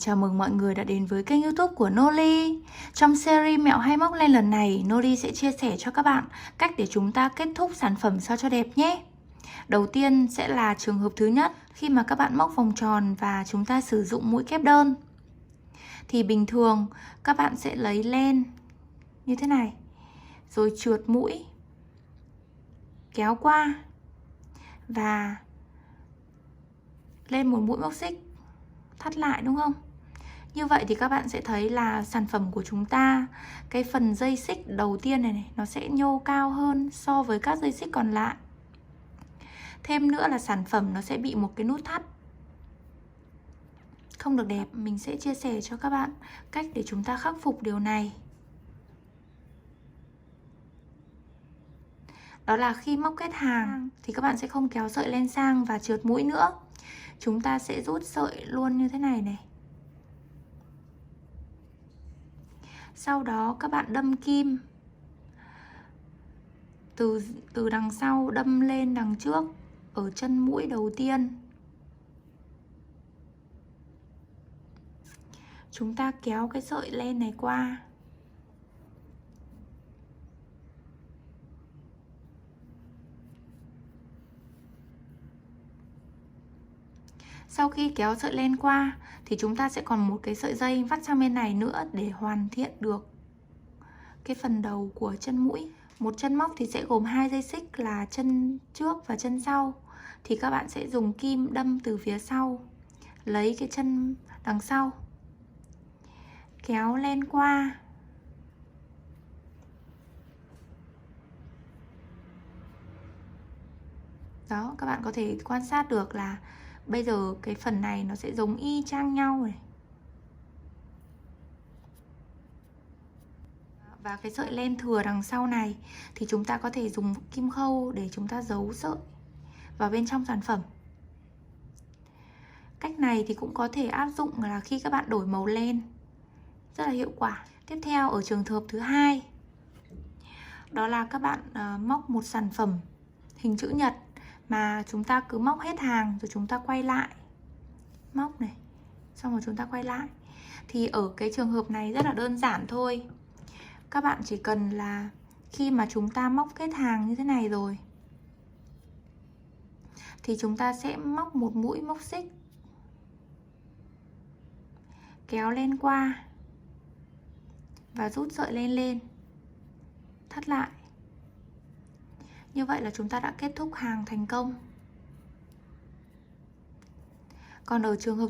chào mừng mọi người đã đến với kênh YouTube của Noli. Trong series mẹo hay móc len lần này, Noli sẽ chia sẻ cho các bạn cách để chúng ta kết thúc sản phẩm sao cho đẹp nhé. Đầu tiên sẽ là trường hợp thứ nhất, khi mà các bạn móc vòng tròn và chúng ta sử dụng mũi kép đơn. Thì bình thường các bạn sẽ lấy len như thế này, rồi trượt mũi, kéo qua và lên một mũi móc xích, thắt lại, đúng không? Như vậy thì các bạn sẽ thấy là sản phẩm của chúng ta, cái phần dây xích đầu tiên này, nó sẽ nhô cao hơn so với các dây xích còn lại. Thêm nữa là sản phẩm nó sẽ bị một cái nút thắt không được đẹp. Mình sẽ chia sẻ cho các bạn cách để chúng ta khắc phục điều này. Đó là khi móc kết hàng thì các bạn sẽ không kéo sợi len sang và trượt mũi nữa. Chúng ta sẽ rút sợi luôn như thế này này. Sau đó các bạn đâm kim từ đằng sau đâm lên đằng trước ở chân mũi đầu tiên. Chúng ta kéo cái sợi len này qua. Sau khi kéo sợi len qua thì chúng ta sẽ còn một cái sợi dây vắt sang bên này nữa để hoàn thiện được cái phần đầu của chân mũi. Một chân móc thì sẽ gồm 2 dây xích là chân trước và chân sau. Thì các bạn sẽ dùng kim đâm từ phía sau, lấy cái chân đằng sau, kéo len qua. Đó, các bạn có thể quan sát được là bây giờ cái phần này nó sẽ giống y chang nhau này. Và cái sợi len thừa đằng sau này thì chúng ta có thể dùng kim khâu để chúng ta giấu sợi vào bên trong sản phẩm. Cách này thì cũng có thể áp dụng là khi các bạn đổi màu len, rất là hiệu quả. Tiếp theo ở trường hợp thứ hai, đó là các bạn móc một sản phẩm hình chữ nhật mà chúng ta cứ móc hết hàng rồi chúng ta quay lại. Móc này, xong rồi chúng ta quay lại. Thì ở cái trường hợp này rất là đơn giản thôi. Các bạn chỉ cần là khi mà chúng ta móc kết hàng như thế này rồi thì chúng ta sẽ móc một mũi móc xích, kéo len qua và rút sợi len lên, thắt lại. Như vậy là chúng ta đã kết thúc hàng thành công. Còn ở trường hợp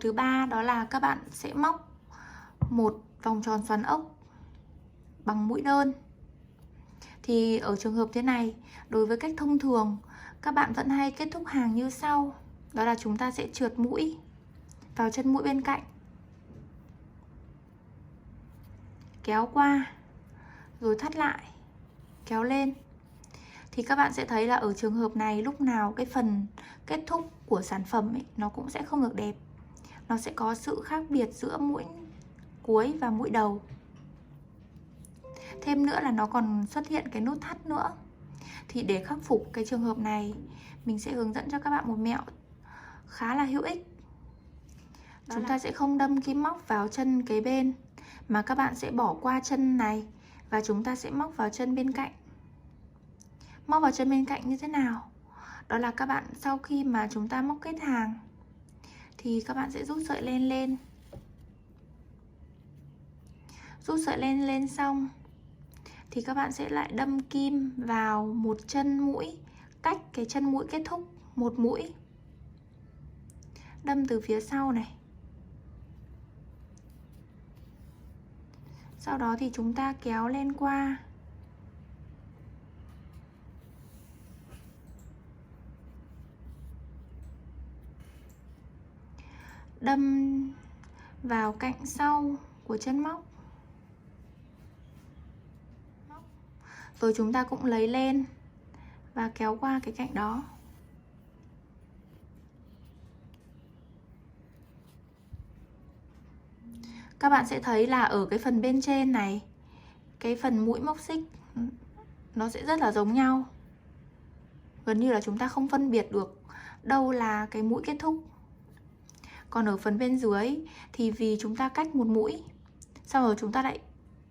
thứ ba đó là các bạn sẽ móc một vòng tròn xoắn ốc bằng mũi đơn. Thì ở trường hợp thế này, đối với cách thông thường, các bạn vẫn hay kết thúc hàng như sau. Đó là chúng ta sẽ trượt mũi vào chân mũi bên cạnh, kéo qua, rồi thắt lại, kéo lên. Thì các bạn sẽ thấy là ở trường hợp này lúc nào cái phần kết thúc của sản phẩm ấy, nó cũng sẽ không được đẹp. Nó sẽ có sự khác biệt giữa mũi cuối và mũi đầu. Thêm nữa là nó còn xuất hiện cái nút thắt nữa. Thì để khắc phục cái trường hợp này, mình sẽ hướng dẫn cho các bạn một mẹo khá là hữu ích. Chúng ta sẽ không đâm kim móc vào chân kế bên, mà các bạn sẽ bỏ qua chân này và chúng ta sẽ móc vào chân bên cạnh. Móc vào chân bên cạnh như thế nào? Đó là các bạn sau khi mà chúng ta móc kết hàng thì các bạn sẽ rút sợi len lên. Rút sợi len lên xong thì các bạn sẽ lại đâm kim vào một chân mũi, cách cái chân mũi kết thúc một mũi. Đâm từ phía sau này. Sau đó thì chúng ta kéo len qua. Đâm vào cạnh sau của chân móc. Rồi chúng ta cũng lấy len và kéo qua cái cạnh đó. Các bạn sẽ thấy là ở cái phần bên trên này, cái phần mũi móc xích nó sẽ rất là giống nhau. Gần như là chúng ta không phân biệt được đâu là cái mũi kết thúc. Còn ở phần bên dưới thì vì chúng ta cách một mũi, sau rồi chúng ta lại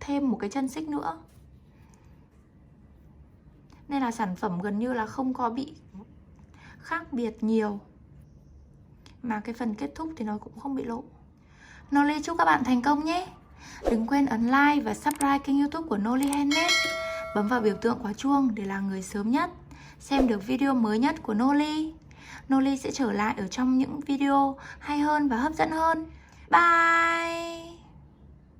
thêm một cái chân xích nữa, nên là sản phẩm gần như là không có bị khác biệt nhiều. Mà cái phần kết thúc thì nó cũng không bị lộ. Noli chúc các bạn thành công nhé. Đừng quên ấn like và subscribe kênh YouTube của Noli Handmade. Bấm vào biểu tượng quả chuông để là người sớm nhất xem được video mới nhất của Noli. Noli sẽ trở lại ở trong những video hay hơn và hấp dẫn hơn. Bye!